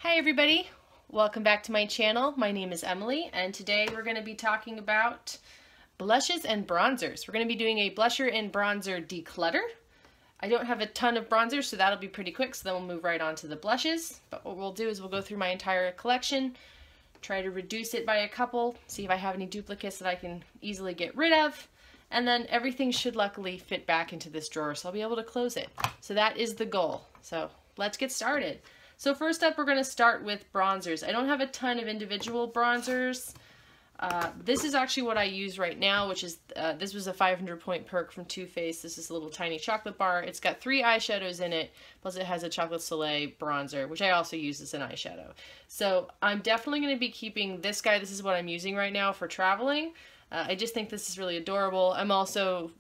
Hi everybody, welcome back to my channel. My name is Emily and today we're going to be talking about blushes and bronzers. We're going to be doing a blusher and bronzer declutter. I don't have a ton of bronzers, so that'll be pretty quick, so then we'll move right on to the blushes. But what we'll do is we'll go through my entire collection, try to reduce it by a couple, see if I have any duplicates that I can easily get rid of, and then everything should luckily fit back into this drawer, so I'll be able to close it. So that is the goal. So let's get started. So first up, we're going to start with bronzers. I don't have a ton of individual bronzers. This is actually what I use right now, which is, this was a 500-point perk from Too Faced. This is a little tiny chocolate bar. It's got 3 eyeshadows in it, plus it has a chocolate Soleil bronzer, which I also use as an eyeshadow. So I'm definitely going to be keeping this guy. This is what I'm using right now for traveling. I just think this is really adorable.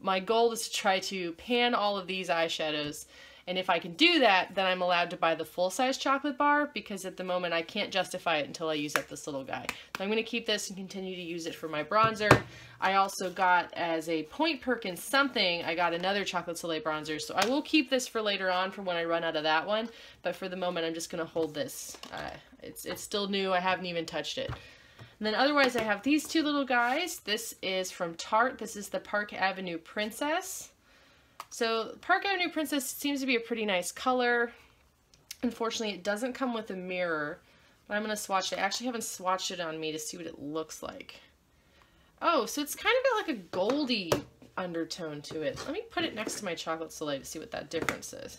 My goal is to try to pan all of these eyeshadows. And if I can do that, then I'm allowed to buy the full-size chocolate bar, because at the moment I can't justify it until I use up this little guy. So I'm going to keep this and continue to use it for my bronzer. I also got, as a point perk in something, I got another chocolate Soleil bronzer. So I will keep this for later on for when I run out of that one. But for the moment, I'm just going to hold this. It's still new. I haven't even touched it. And then otherwise, I have these two little guys. This is from Tarte. This is the Park Avenue Princess. So Park Avenue Princess seems to be a pretty nice color. Unfortunately, it doesn't come with a mirror, but I'm going to swatch it. I actually haven't swatched it on me to see what it looks like. Oh, so it's kind of got like a goldy undertone to it. Let me put it next to my chocolate Soleil to see what that difference is.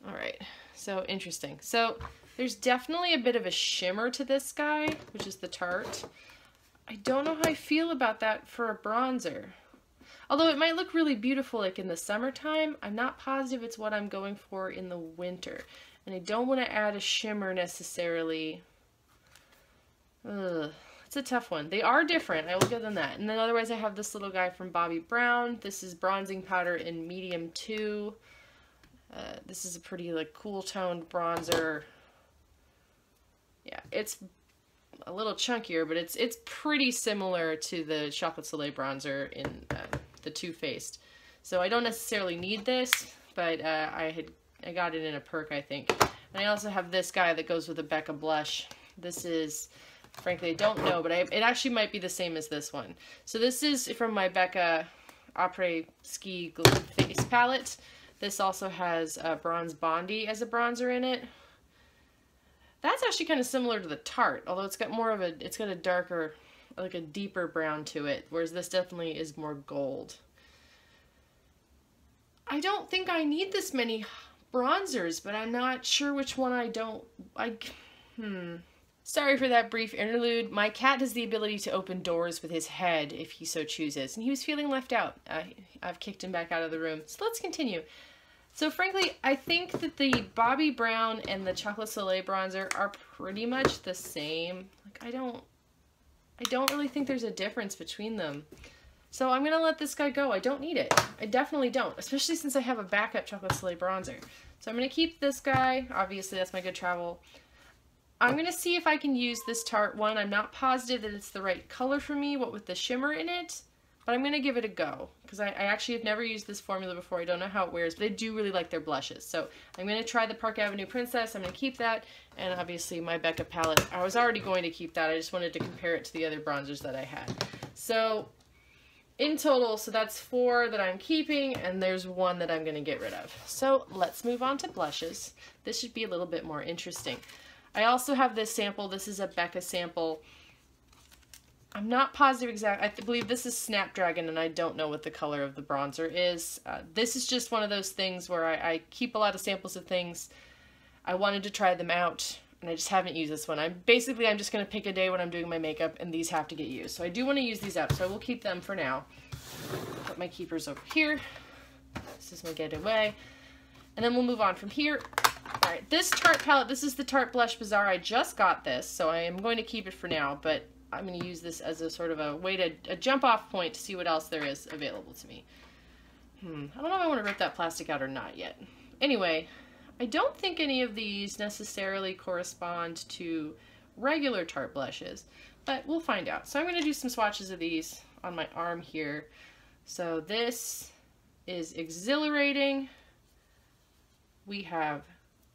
All right, so interesting. So there's definitely a bit of a shimmer to this guy, which is the Tarte. I don't know how I feel about that for a bronzer. Although it might look really beautiful like in the summertime, I'm not positive it's what I'm going for in the winter. And I don't want to add a shimmer necessarily. Ugh, it's a tough one. They are different, I will give them that. And then otherwise I have this little guy from Bobbi Brown. This is bronzing powder in medium 2. This is a pretty like cool toned bronzer. Yeah, it's a little chunkier, but it's pretty similar to the Chocolate Soleil bronzer in the Too Faced. So I don't necessarily need this, but I got it in a perk, I think. And I also have this guy that goes with a Becca blush. This is, frankly, I don't know, but it actually might be the same as this one. So this is from my Becca Après Ski Face palette. This also has Bronze Bondi as a bronzer in it. That's actually kind of similar to the Tarte, although it's got more of a, it's got a darker, like a deeper brown to it, whereas this definitely is more gold. I don't think I need this many bronzers, but I'm not sure which one I don't. Sorry for that brief interlude. My cat has the ability to open doors with his head if he so chooses, and he was feeling left out. I've kicked him back out of the room. So let's continue. So frankly, I think that the Bobbi Brown and the Chocolate Soleil bronzer are pretty much the same. Like I don't really think there's a difference between them. So I'm gonna let this guy go. I don't need it. I definitely don't, especially since I have a backup Chocolate Soleil bronzer. So I'm gonna keep this guy. Obviously, that's my good travel. I'm gonna see if I can use this Tarte one. I'm not positive that it's the right color for me, what with the shimmer in it. But I'm going to give it a go, because I actually have never used this formula before. I don't know how it wears, but I do really like their blushes. So I'm going to try the Park Avenue Princess. I'm going to keep that, and obviously my Becca palette. I was already going to keep that. I just wanted to compare it to the other bronzers that I had. So in total, so that's 4 that I'm keeping, and there's 1 that I'm going to get rid of. So let's move on to blushes. This should be a little bit more interesting. I also have this sample. This is a Becca sample. I'm not positive exactly. I believe this is Snapdragon, and I don't know what the color of the bronzer is. This is just one of those things where I keep a lot of samples of things. I wanted to try them out, and I just haven't used this one. I'm just going to pick a day when I'm doing my makeup, and these have to get used. So I do want to use these up, so I will keep them for now. Put my keepers over here. This is my getaway. And then we'll move on from here. All right, this Tarte palette, this is the Tarte Blush Bazaar. I just got this, so I am going to keep it for now, but I'm going to use this as a sort of a way to a jump off point to see what else there is available to me. I don't know if I want to rip that plastic out or not yet. Anyway, I don't think any of these necessarily correspond to regular Tarte blushes, but we'll find out. So I'm going to do some swatches of these on my arm here. So this is Exhilarating. We have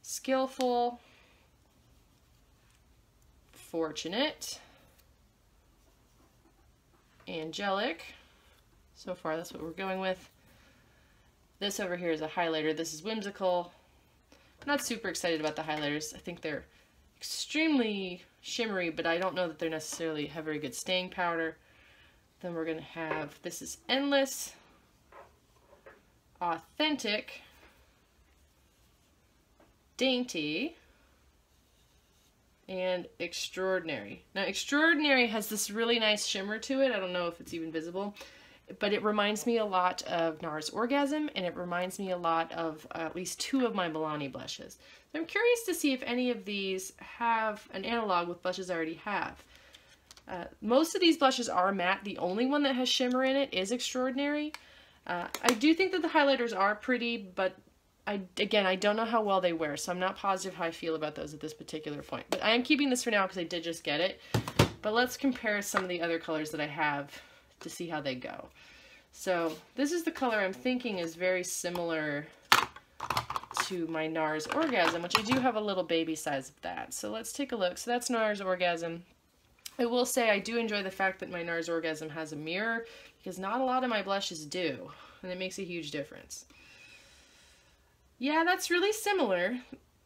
Skillful. Fortunate, Angelic. So far, that's what we're going with. This over here is a highlighter. This is Whimsical. I'm not super excited about the highlighters. I think they're extremely shimmery, but I don't know that they're necessarily have very good staying power. Then we're going to have, this is Endless, Authentic, Dainty, and Extraordinary. Now, Extraordinary has this really nice shimmer to it. I don't know if it's even visible, but it reminds me a lot of NARS Orgasm, and it reminds me a lot of at least 2 of my Milani blushes. So I'm curious to see if any of these have an analog with blushes I already have. Most of these blushes are matte. The only one that has shimmer in it is Extraordinary. I do think that the highlighters are pretty, but again, I don't know how well they wear, so I'm not positive how I feel about those at this particular point. But I am keeping this for now because I did just get it. But let's compare some of the other colors that I have to see how they go. So this is the color I'm thinking is very similar to my NARS Orgasm, which I do have a little baby size of that. So let's take a look. So that's NARS Orgasm. I will say I do enjoy the fact that my NARS Orgasm has a mirror, because not a lot of my blushes do, and it makes a huge difference. Yeah, that's really similar.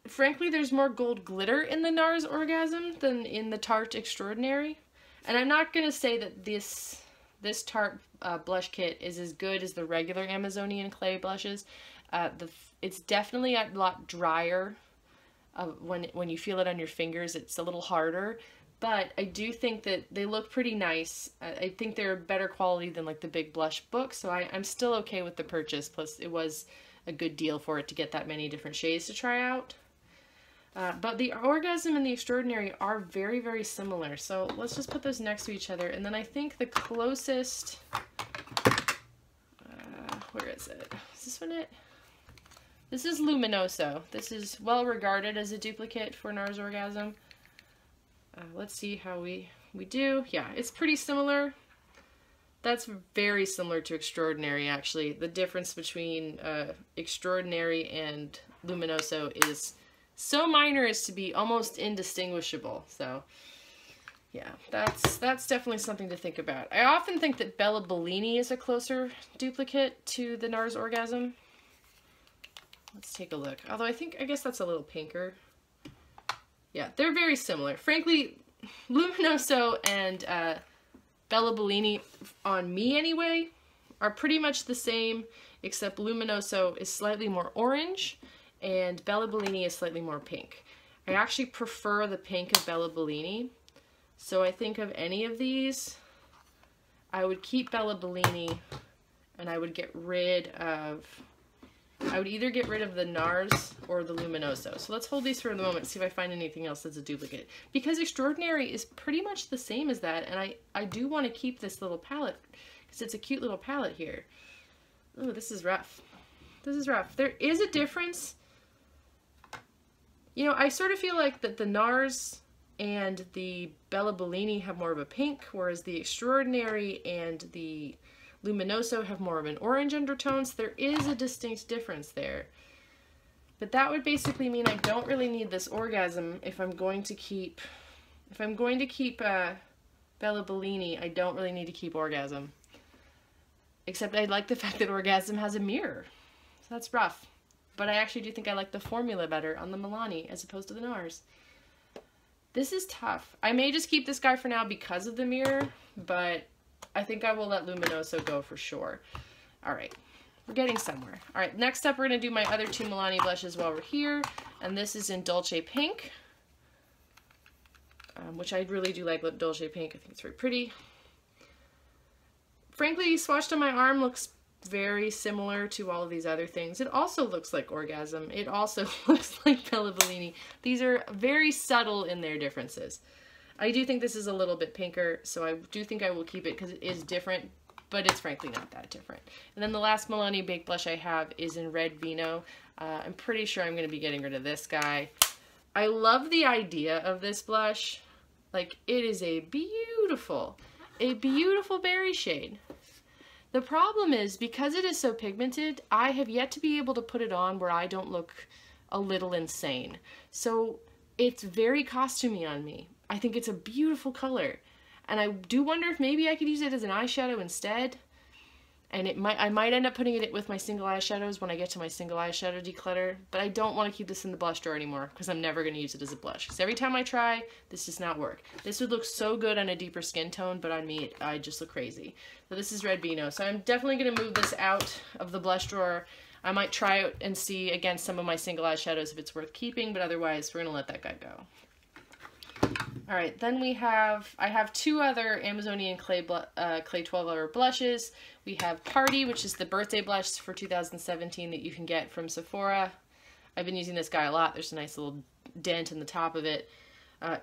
Frankly, there's more gold glitter in the NARS Orgasm than in the Tarte Extraordinary. And I'm not going to say that this Tarte blush kit is as good as the regular Amazonian clay blushes. It's definitely a lot drier. When you feel it on your fingers, it's a little harder. But I do think that they look pretty nice. I think they're better quality than like the big blush book, so I'm still okay with the purchase. Plus, it was a good deal for it to get that many different shades to try out. But the Orgasm and the Extraordinary are very, very similar. So let's just put those next to each other. And then I think the closest, where is it? Is this one it? This is Luminoso. This is well regarded as a duplicate for NARS Orgasm. Let's see how we do. Yeah, it's pretty similar. That's very similar to Extraordinary, actually. The difference between Extraordinary and Luminoso is so minor as to be almost indistinguishable. So, yeah, that's definitely something to think about. I often think that Bellini is a closer duplicate to the NARS Orgasm. Let's take a look. Although I guess that's a little pinker. Yeah, they're very similar. Frankly, Luminoso and Bellini, on me anyway, are pretty much the same, except Luminoso is slightly more orange and Bellini is slightly more pink. I actually prefer the pink of Bellini, so I think of any of these, I would keep Bellini and I would get rid of... I would either get rid of the NARS or the Luminoso. So let's hold these for a moment and see if I find anything else that's a duplicate. Because Extraordinary is pretty much the same as that, and I do want to keep this little palette because it's a cute little palette here. Oh, this is rough. This is rough. There is a difference. You know, I sort of feel like that the NARS and the Bellini have more of a pink, whereas the Extraordinary and the Luminoso have more of an orange undertones. There is a distinct difference there. But that would basically mean I don't really need this Orgasm if I'm going to keep Bellini, I don't really need to keep Orgasm. Except I like the fact that Orgasm has a mirror. So that's rough. But I actually do think I like the formula better on the Milani as opposed to the NARS. This is tough. I may just keep this guy for now because of the mirror, but I think I will let Luminoso go for sure. All right, we're getting somewhere. All right, next up we're gonna do my other 2 Milani blushes while we're here, and this is in Dolce Pink, which I really do like Dolce Pink. I think it's very pretty. Frankly, swatched on my arm looks very similar to all of these other things. It also looks like Orgasm. It also looks like Bellini. These are very subtle in their differences. I do think this is a little bit pinker, so I do think I will keep it because it is different, but it's frankly not that different. And then the last Milani Baked blush I have is in Red Vino. I'm pretty sure I'm going to be getting rid of this guy. I love the idea of this blush. Like, it is a beautiful berry shade. The problem is, because it is so pigmented, I have yet to be able to put it on where I don't look a little insane. So it's very costumey on me. I think it's a beautiful color. And I do wonder if maybe I could use it as an eyeshadow instead. And I might end up putting it with my single eyeshadows when I get to my single eyeshadow declutter. But I don't want to keep this in the blush drawer anymore because I'm never going to use it as a blush. Because every time I try, this does not work. This would look so good on a deeper skin tone, but on me, I just look crazy. So this is Red Vino. So I'm definitely going to move this out of the blush drawer. I might try it and see against some of my single eyeshadows if it's worth keeping, but otherwise we're going to let that guy go. Alright, then I have two other Amazonian Clay 12-hour blushes. We have Party, which is the birthday blush for 2017 that you can get from Sephora. I've been using this guy a lot. There's a nice little dent in the top of it.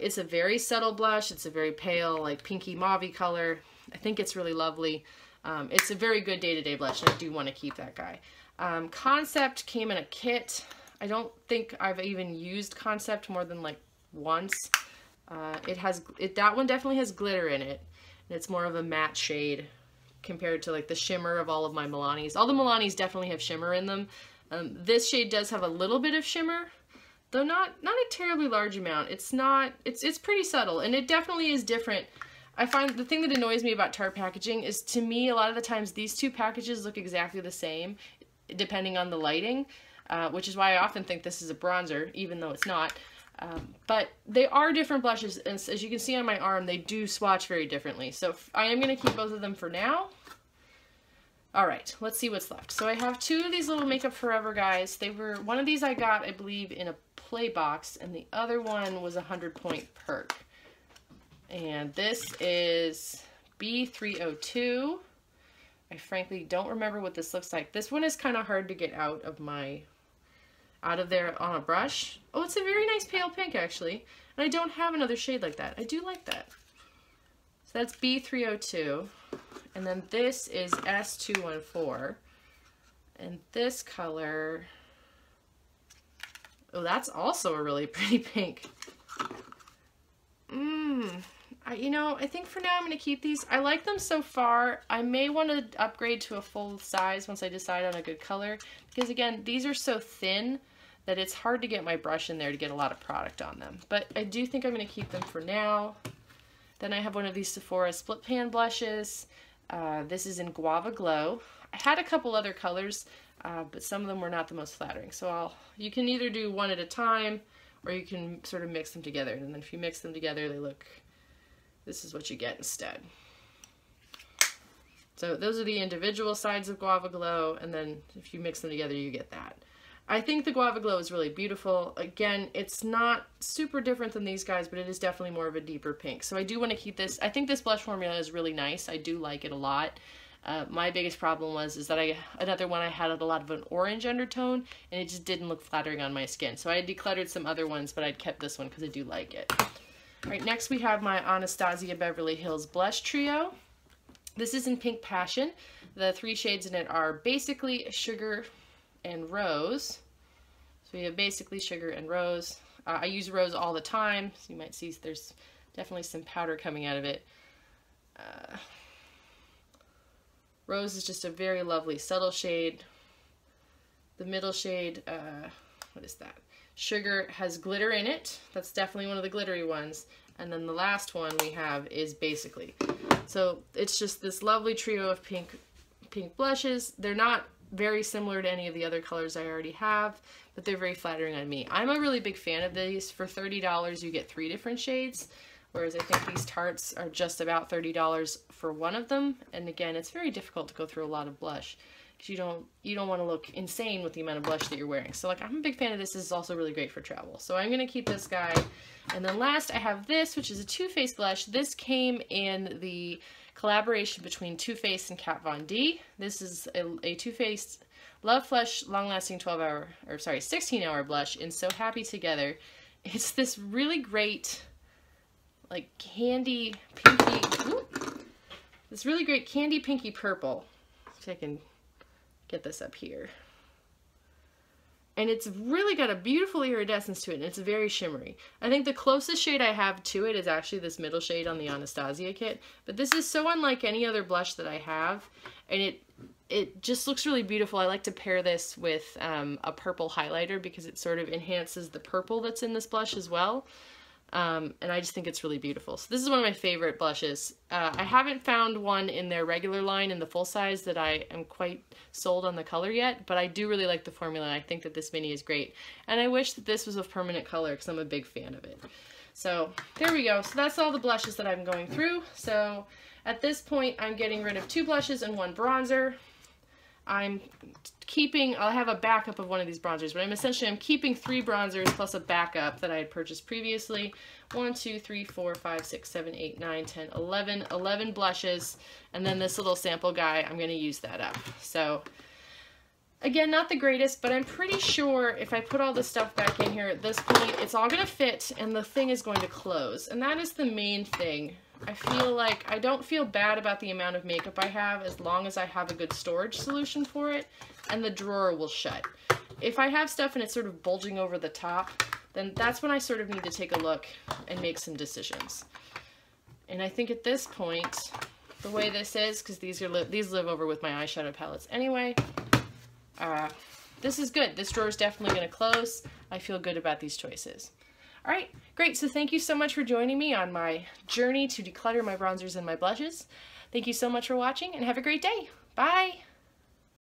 It's a very subtle blush. It's a very pale, like pinky mauve color. I think it's really lovely. It's a very good day-to-day blush, and I do want to keep that guy. Concept came in a kit. I don't think I've even used Concept more than like once. That one definitely has glitter in it, and it's more of a matte shade compared to like the shimmer of all of my Milanis. All the Milanis definitely have shimmer in them. This shade does have a little bit of shimmer, though not a terribly large amount. It's pretty subtle, and it definitely is different. I find the thing that annoys me about Tarte packaging is, to me, a lot of the times these two packages look exactly the same depending on the lighting, which is why I often think this is a bronzer, even though it's not. But they are different blushes, and as you can see on my arm, they do swatch very differently. So I am going to keep both of them for now. Alright, let's see what's left. So I have two of these little Makeup Forever guys. One of these I got, I believe, in a play box, and the other one was a 100-point perk. And this is B302. I frankly don't remember what this looks like. This one is kind of hard to get out of there on a brush. Oh, it's a very nice pale pink, actually. And I don't have another shade like that. I do like that. So that's B302. And then this is S214. And this color... Oh, that's also a really pretty pink. I think for now I'm going to keep these. I like them so far. I may want to upgrade to a full size once I decide on a good color. Because again, these are so thin that it's hard to get my brush in there to get a lot of product on them. But I do think I'm going to keep them for now. Then I have one of these Sephora split pan blushes. This is in Guava Glow. I had a couple other colors, but some of them were not the most flattering. So you can either do one at a time, or you can sort of mix them together. And then if you mix them together, this is what you get instead. So those are the individual sides of Guava Glow, and then if you mix them together, you get that. I think the Guava Glow is really beautiful. Again, it's not super different than these guys, but it is definitely more of a deeper pink. So I do want to keep this. I think this blush formula is really nice. I do like it a lot. My biggest problem is that another one I had a lot of an orange undertone, and it just didn't look flattering on my skin. So I had decluttered some other ones, but I'd kept this one because I do like it. All right, next we have my Anastasia Beverly Hills Blush Trio. This is in Pink Passion. The three shades in it are Basically, Sugar, and Rose. So we have Basically, Sugar, and Rose. I use Rose all the time, so you might see there's definitely some powder coming out of it. Rose is just a very lovely subtle shade. The middle shade, what is that? Sugar has glitter in it. That's definitely one of the glittery ones. And then the last one we have is Basically. So it's just this lovely trio of pink blushes. They're not very similar to any of the other colors I already have, but they're very flattering on me. I'm a really big fan of these. For $30, you get 3 different shades, whereas I think these Tartes are just about $30 for one of them. And again, it's very difficult to go through a lot of blush, because you don't want to look insane with the amount of blush that you're wearing. So I'm a big fan of this. This is also really great for travel. So I'm going to keep this guy. And then last I have this, which is a Too Faced blush. This came in the collaboration between Too Faced and Kat Von D. This is a Too Faced Love Flush Long Lasting 16-hour blush in So Happy Together. It's this really great candy pinky, this really great candy pinky purple. If I can get this up here. And it's really got a beautiful iridescence to it, and it's very shimmery. I think the closest shade I have to it is actually this middle shade on the Anastasia kit, but this is so unlike any other blush that I have, and it just looks really beautiful. I like to pair this with a purple highlighter because it sort of enhances the purple that's in this blush as well. And I just think it's really beautiful. So this is one of my favorite blushes. I haven't found one in their regular line in the full size that I am quite sold on the color yet, but I do really like the formula, and I think that this mini is great. And I wish that this was a permanent color because I'm a big fan of it. So there we go. So that's all the blushes that I'm going through. So at this point, I'm getting rid of 2 blushes and 1 bronzer. I'm keeping, I'll have a backup of one of these bronzers, but I'm keeping 3 bronzers plus a backup that I had purchased previously. 1, 2, 3, 4, 5, 6, 7, 8, 9, 10, 11 blushes, and then this little sample guy, I'm going to use that up. So again, not the greatest, but I'm pretty sure if I put all this stuff back in here at this point, it's all going to fit and the thing is going to close. And that is the main thing. I feel like I don't feel bad about the amount of makeup I have as long as I have a good storage solution for it and the drawer will shut. If I have stuff and it's sort of bulging over the top, then that's when I sort of need to take a look and make some decisions. And I think at this point, the way this is, because these live over with my eyeshadow palettes anyway, this is good. This drawer is definitely going to close. I feel good about these choices. All right, great. So thank you so much for joining me on my journey to declutter my bronzers and my blushes. Thank you so much for watching and have a great day. Bye.